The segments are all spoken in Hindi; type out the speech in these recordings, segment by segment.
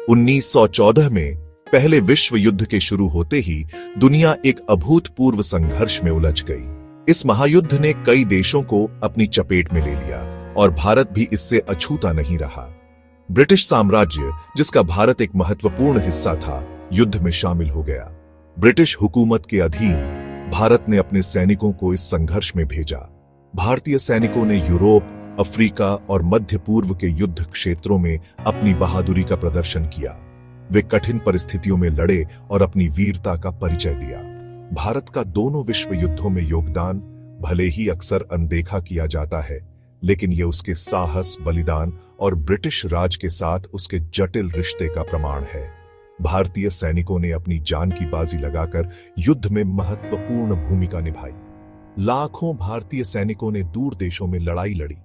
1914 में पहले विश्व युद्ध के शुरू होते ही दुनिया एक अभूतपूर्व संघर्ष में उलझ गई। इस महायुद्ध ने कई देशों को अपनी चपेट में ले लिया और भारत भी इससे अछूता नहीं रहा। ब्रिटिश साम्राज्य, जिसका भारत एक महत्वपूर्ण हिस्सा था, युद्ध में शामिल हो गया। ब्रिटिश हुकूमत के अधीन भारत ने अपने सैनिकों को इस संघर्ष में भेजा। भारतीय सैनिकों ने यूरोप, अफ्रीका और मध्य पूर्व के युद्ध क्षेत्रों में अपनी बहादुरी का प्रदर्शन किया। वे कठिन परिस्थितियों में लड़े और अपनी वीरता का परिचय दिया। भारत का दोनों विश्व युद्धों में योगदान भले ही अक्सर अनदेखा किया जाता है, लेकिन यह उसके साहस, बलिदान और ब्रिटिश राज के साथ उसके जटिल रिश्ते का प्रमाण है। भारतीय सैनिकों ने अपनी जान की बाजी लगाकर युद्ध में महत्वपूर्ण भूमिका निभाई। लाखों भारतीय सैनिकों ने दूर देशों में लड़ाई लड़ी।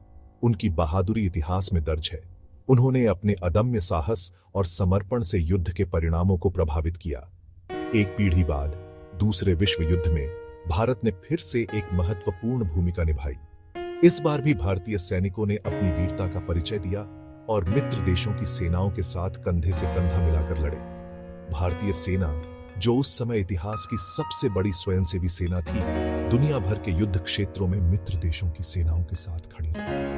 उनकी बहादुरी इतिहास में दर्ज है। उन्होंने अपने अदम्य साहस और समर्पण से युद्ध के परिणामों को प्रभावित किया। एक पीढ़ी बाद दूसरे विश्व युद्ध में भारत ने फिर से एक महत्वपूर्ण भूमिका निभाई। इस बार भी भारतीय सैनिकों ने अपनी वीरता का परिचय दिया और मित्र देशों की सेनाओं के साथ कंधे से कंधा मिलाकर लड़े। भारतीय सेना, जो उस समय इतिहास की सबसे बड़ी स्वयंसेवी सेना थी, दुनिया भर के युद्ध क्षेत्रों में मित्र देशों की सेनाओं के साथ खड़ी रही।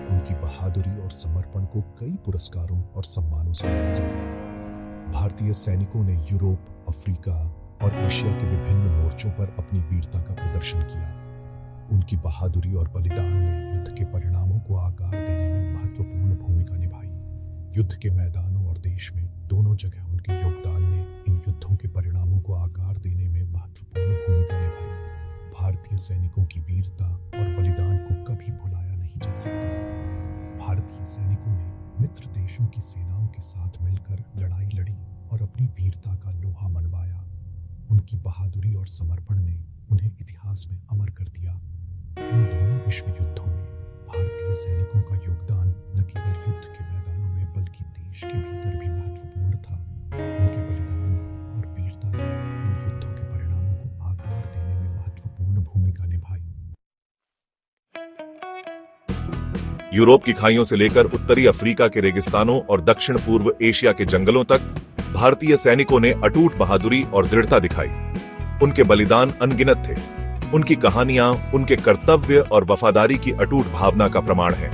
उनकी बहादुरी और समर्पण को कई पुरस्कारों और सम्मानों से नवाजा गया। भारतीय सैनिकों ने यूरोप, अफ्रीका और एशिया के विभिन्न मोर्चों पर अपनी वीरता का प्रदर्शन किया। उनकी बहादुरी और बलिदान ने युद्ध के परिणामों को आकार देने में महत्वपूर्ण भूमिका निभाई। युद्ध के मैदानों और देश में दोनों जगह उनके योगदान ने इन युद्धों के परिणामों को आकार देने में महत्वपूर्ण भूमिका निभाई। भारतीय सैनिकों की वीरता और बलिदान को कभी भुलाया नहीं जा सकता। भारतीय सैनिकों ने मित्र देशों की सेनाओं के साथ मिलकर लड़ाई लड़ी और अपनी वीरता का लोहा मनवाया। उनकी बहादुरी और समर्पण ने उन्हें इतिहास में अमर कर दिया। इन दोनों विश्व युद्धों में भारतीय सैनिकों का योगदान न केवल युद्ध के मैदानों में बल्कि देश के भीतर भी महत्वपूर्ण था। उनके बलिदान और वीरता ने इन युद्धों के परिणामों को आकार देने में महत्वपूर्ण भूमिका निभाई। यूरोप की खाइयों से लेकर उत्तरी अफ्रीका के रेगिस्तानों और दक्षिण पूर्व एशिया के जंगलों तक भारतीय सैनिकों ने अटूट बहादुरी और दृढ़ता दिखाई। उनके बलिदान अनगिनत थे। उनकी कहानियां उनके कर्तव्य और वफादारी की अटूट भावना का प्रमाण है।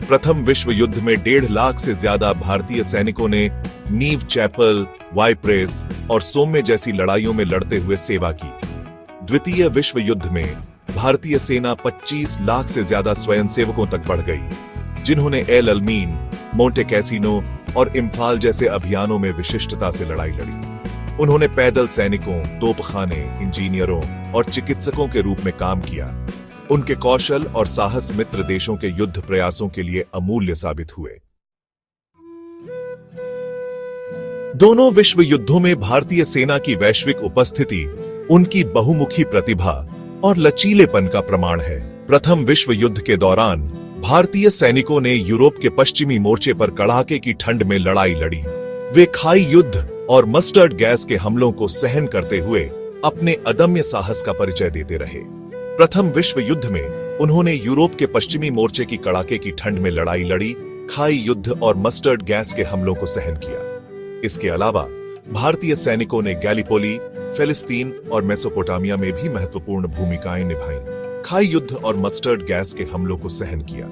प्रथम विश्व युद्ध में 1.5 लाख से ज्यादा भारतीय सैनिकों ने नीव चैपल, वाइप्रेस और सोम्मे जैसी लड़ाइयों में लड़ते हुए सेवा की। द्वितीय विश्व युद्ध में भारतीय सेना 25 लाख से ज्यादा स्वयंसेवकों तक बढ़ गई, जिन्होंने एल अलमीन, मोंटे कैसिनो और इम्फाल जैसे अभियानों में विशिष्टता से लड़ाई लड़ी। उन्होंने पैदल सैनिकों, तोपखाने, इंजीनियरों और चिकित्सकों के रूप में काम किया। उनके कौशल और साहस मित्र देशों के युद्ध प्रयासों के लिए अमूल्य साबित हुए। दोनों विश्व युद्धों में भारतीय सेना की वैश्विक उपस्थिति उनकी बहुमुखी प्रतिभा और लचीलेपन का प्रमाण है। प्रथम विश्व युद्ध के दौरान भारतीय सैनिकों ने यूरोप के पश्चिमी मोर्चे पर कड़ाके की ठंड में लड़ाई लड़ी। वे खाई युद्ध और मस्टर्ड गैस के हमलों को सहन करते हुए अपने अदम्य साहस का परिचय देते रहे। प्रथम विश्व युद्ध में उन्होंने यूरोप के पश्चिमी मोर्चे की कड़ाके की ठंड में लड़ाई लड़ी, खाई युद्ध और मस्टर्ड गैस के हमलों को सहन किया। इसके अलावा भारतीय सैनिकों ने गैलीपोली, फिलिस्तीन और मेसोपोटामिया में भी महत्वपूर्ण भूमिकाएं निभाईं। खाई युद्ध और मस्टर्ड गैस के हमलों को सहन किया।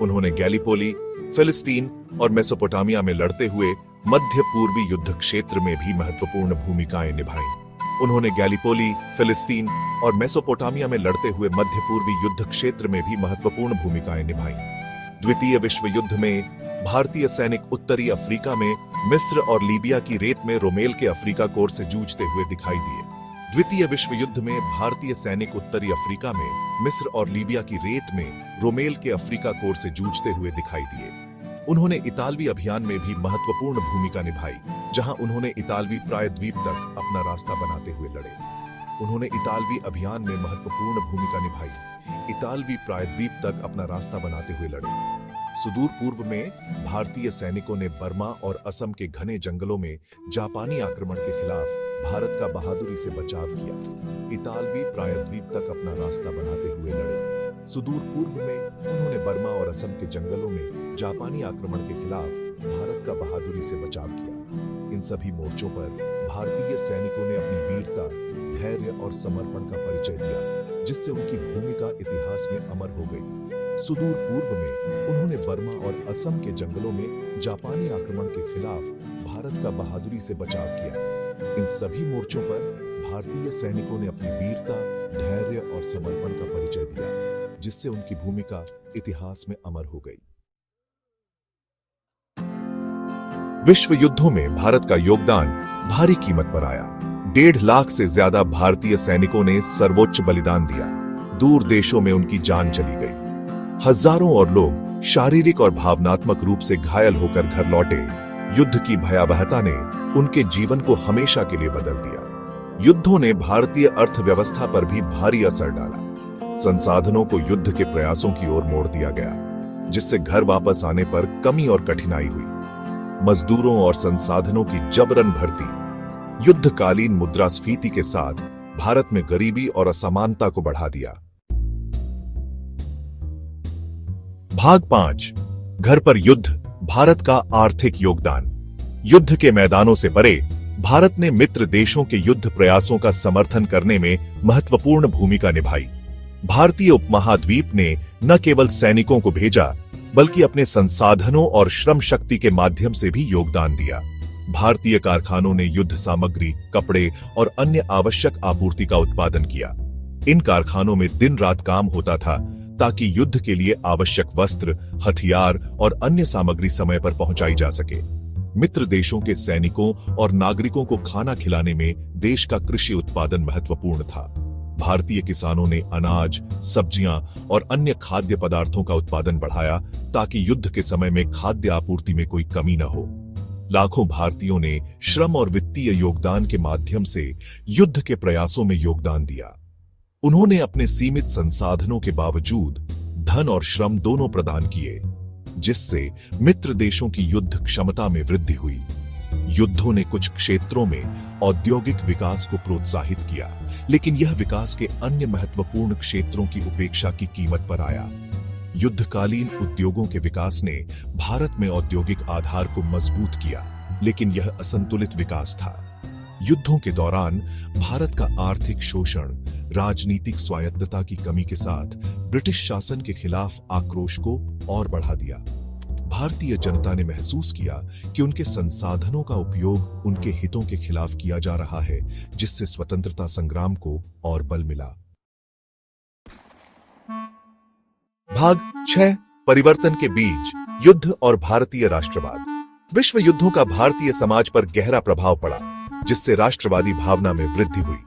उन्होंने गैलीपोली, फिलिस्तीन और मेसोपोटामिया में लड़ते हुए मध्य पूर्वी युद्ध क्षेत्र में भी महत्वपूर्ण भूमिकाएं निभाईं। उन्होंने गैलीपोली, फिलिस्तीन और मेसोपोटामिया में लड़ते हुए मध्य पूर्वी युद्ध क्षेत्र में भी महत्वपूर्ण भूमिकाएं निभाईं। द्वितीय विश्व युद्ध में भारतीय सैनिक उत्तरी अफ्रीका में मिस्र और लीबिया की रेत में रोमेल के अफ्रीका कोर से जूझते हुए दिखाई दिए। द्वितीय विश्व युद्ध में भारतीय सैनिक उत्तरी अफ्रीका में मिस्र और लीबिया की रेत में रोमेल के अफ्रीका कोर से जूझते हुए दिखाई दिए। उन्होंने इतालवी अभियान में भी महत्वपूर्ण भूमिका निभाई, जहां उन्होंने इतालवी प्रायद्वीप तक अपना रास्ता बनाते हुए लड़े। उन्होंने इतालवी अभियान में महत्वपूर्ण भूमिका निभाई, इतालवी प्रायद्वीप तक अपना रास्ता बनाते हुए लड़े। सुदूर पूर्व में भारतीय सैनिकों ने बर्मा और असम के घने जंगलों में जापानी आक्रमण के खिलाफ भारत का बहादुरी से बचाव किया। इतालवी प्रायद्वीप तक अपना रास्ता बनाते हुए लड़े। सुदूर पूर्व में उन्होंने बर्मा और असम के जंगलों में जापानी आक्रमण के खिलाफ भारत का बहादुरी से बचाव किया। इन सभी मोर्चों पर भारतीय सैनिकों ने अपनी वीरता, धैर्य और समर्पण का परिचय दिया, जिससे उनकी भूमिका इतिहास में अमर हो गई। सुदूर पूर्व में उन्होंने बर्मा और असम के जंगलों में जापानी आक्रमण के खिलाफ भारत का बहादुरी से बचाव किया। इन सभी मोर्चों पर भारतीय सैनिकों ने अपनी वीरता, धैर्य और समर्पण का परिचय दिया, जिससे उनकी भूमिका इतिहास में अमर हो गई। विश्व युद्धों में भारत का योगदान भारी कीमत पर आया। 1.5 लाख से ज्यादा भारतीय सैनिकों ने सर्वोच्च बलिदान दिया। दूर देशों में उनकी जान चली गई। हजारों और लोग शारीरिक और भावनात्मक रूप से घायल होकर घर लौटे। युद्ध की भयावहता ने उनके जीवन को हमेशा के लिए बदल दिया। युद्धों ने भारतीय अर्थव्यवस्था पर भी भारी असर डाला। संसाधनों को युद्ध के प्रयासों की ओर मोड़ दिया गया, जिससे घर वापस आने पर कमी और कठिनाई हुई। मजदूरों और संसाधनों की जबरन भर्ती, युद्धकालीन मुद्रास्फीति के साथ भारत में गरीबी और असमानता को बढ़ा दिया। भाग 5, घर पर युद्ध, भारत का आर्थिक योगदान। युद्ध के मैदानों से परे भारत ने मित्र देशों के युद्ध प्रयासों का समर्थन करने में महत्वपूर्ण भूमिका निभाई। भारतीय उपमहाद्वीप ने न केवल सैनिकों को भेजा, बल्कि अपने संसाधनों और श्रम शक्ति के माध्यम से भी योगदान दिया। भारतीय कारखानों ने युद्ध सामग्री, कपड़े और अन्य आवश्यक आपूर्ति का उत्पादन किया। इन कारखानों में दिन रात काम होता था ताकि युद्ध के लिए आवश्यक वस्त्र, हथियार और अन्य सामग्री समय पर पहुंचाई जा सके। मित्र देशों के सैनिकों और नागरिकों को खाना खिलाने में देश का कृषि उत्पादन महत्वपूर्ण था। भारतीय किसानों ने अनाज, सब्जियां और अन्य खाद्य पदार्थों का उत्पादन बढ़ाया ताकि युद्ध के समय में खाद्य आपूर्ति में कोई कमी न हो। लाखों भारतीयों ने श्रम और वित्तीय योगदान के माध्यम से युद्ध के प्रयासों में योगदान दिया। उन्होंने अपने सीमित संसाधनों के बावजूद धन और श्रम दोनों प्रदान किए, जिससे मित्र देशों की युद्ध क्षमता में वृद्धि हुई। युद्धों ने कुछ क्षेत्रों में औद्योगिक विकास को प्रोत्साहित किया, लेकिन यह विकास के अन्य महत्वपूर्ण क्षेत्रों की उपेक्षा की कीमत पर आया। युद्धकालीन उद्योगों के विकास ने भारत में औद्योगिक आधार को मजबूत किया, लेकिन यह असंतुलित विकास था। युद्धों के दौरान भारत का आर्थिक शोषण, राजनीतिक स्वायत्तता की कमी के साथ ब्रिटिश शासन के खिलाफ आक्रोश को और बढ़ा दिया। भारतीय जनता ने महसूस किया कि उनके संसाधनों का उपयोग उनके हितों के खिलाफ किया जा रहा है, जिससे स्वतंत्रता संग्राम को और बल मिला। भाग 6, परिवर्तन के बीज, युद्ध और भारतीय राष्ट्रवाद। विश्व युद्धों का भारतीय समाज पर गहरा प्रभाव पड़ा, जिससे राष्ट्रवादी भावना में वृद्धि हुई।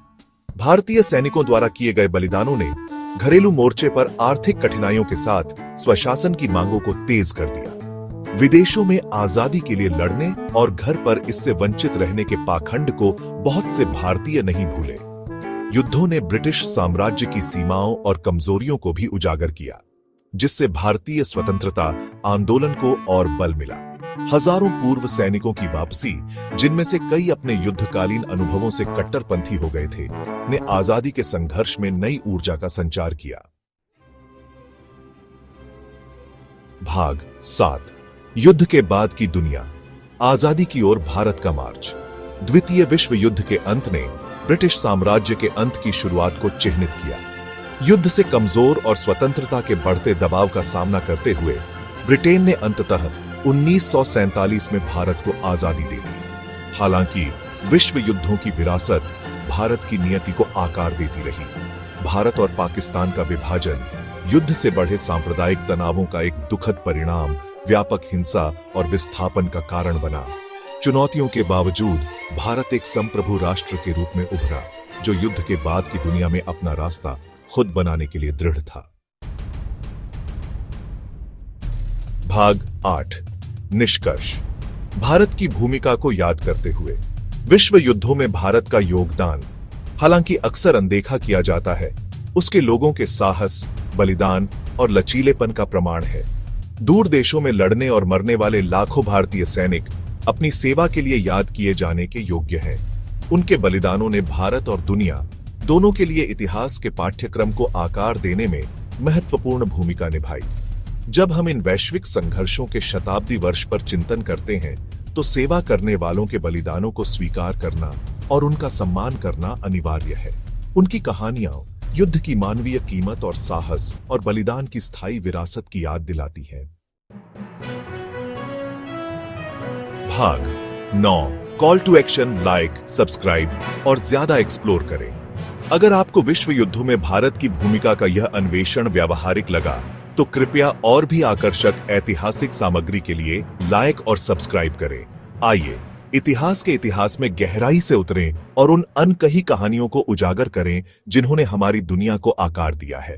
भारतीय सैनिकों द्वारा किए गए बलिदानों ने घरेलू मोर्चे पर आर्थिक कठिनाइयों के साथ स्वशासन की मांगों को तेज कर दिया। विदेशों में आजादी के लिए लड़ने और घर पर इससे वंचित रहने के पाखंड को बहुत से भारतीय नहीं भूले। युद्धों ने ब्रिटिश साम्राज्य की सीमाओं और कमजोरियों को भी उजागर किया, जिससे भारतीय स्वतंत्रता आंदोलन को और बल मिला। हजारों पूर्व सैनिकों की वापसी, जिनमें से कई अपने युद्धकालीन अनुभवों से कट्टरपंथी हो गए थे, ने आजादी के संघर्ष में नई ऊर्जा का संचार किया। भाग 7, युद्ध के बाद की दुनिया, आजादी की ओर भारत का मार्च। द्वितीय विश्व युद्ध के अंत ने ब्रिटिश साम्राज्य के अंत की शुरुआत को चिह्नित किया। युद्ध से कमजोर और स्वतंत्रता के बढ़ते दबाव का सामना करते हुए ब्रिटेन ने अंततः 1947 में भारत को आजादी दे दी। हालांकि विश्व युद्धों की विरासत भारत की नियति को आकार देती रही। भारत और पाकिस्तान का विभाजन युद्ध से बढ़े सांप्रदायिक तनावों का एक दुखद परिणाम, व्यापक हिंसा और विस्थापन का कारण बना। चुनौतियों के बावजूद भारत एक संप्रभु राष्ट्र के रूप में उभरा, जो युद्ध के बाद की दुनिया में अपना रास्ता खुद बनाने के लिए दृढ़ था। भाग 8, निष्कर्ष। भारत की भूमिका को याद करते हुए, विश्व युद्धों में भारत का योगदान, हालांकि अक्सर अनदेखा किया जाता है, उसके लोगों के साहस, बलिदान और लचीलेपन का प्रमाण है। दूर देशों में लड़ने और मरने वाले लाखों भारतीय सैनिक अपनी सेवा के लिए याद किए जाने के योग्य हैं। उनके बलिदानों ने भारत और दुनिया दोनों के लिए इतिहास के पाठ्यक्रम को आकार देने में महत्वपूर्ण भूमिका निभाई। जब हम इन वैश्विक संघर्षों के शताब्दी वर्ष पर चिंतन करते हैं, तो सेवा करने वालों के बलिदानों को स्वीकार करना और उनका सम्मान करना अनिवार्य है। उनकी कहानियां युद्ध की मानवीय कीमत और साहस और बलिदान की स्थायी विरासत की याद दिलाती है। भाग 9 call to action, like, subscribe और ज्यादा एक्सप्लोर करें। अगर आपको विश्व युद्धों में भारत की भूमिका का यह अन्वेषण व्यावहारिक लगा तो कृपया और भी आकर्षक ऐतिहासिक सामग्री के लिए लाइक और सब्सक्राइब करें। आइए इतिहास के इतिहास में गहराई से उतरें और उन अनकही कहानियों को उजागर करें जिन्होंने हमारी दुनिया को आकार दिया है।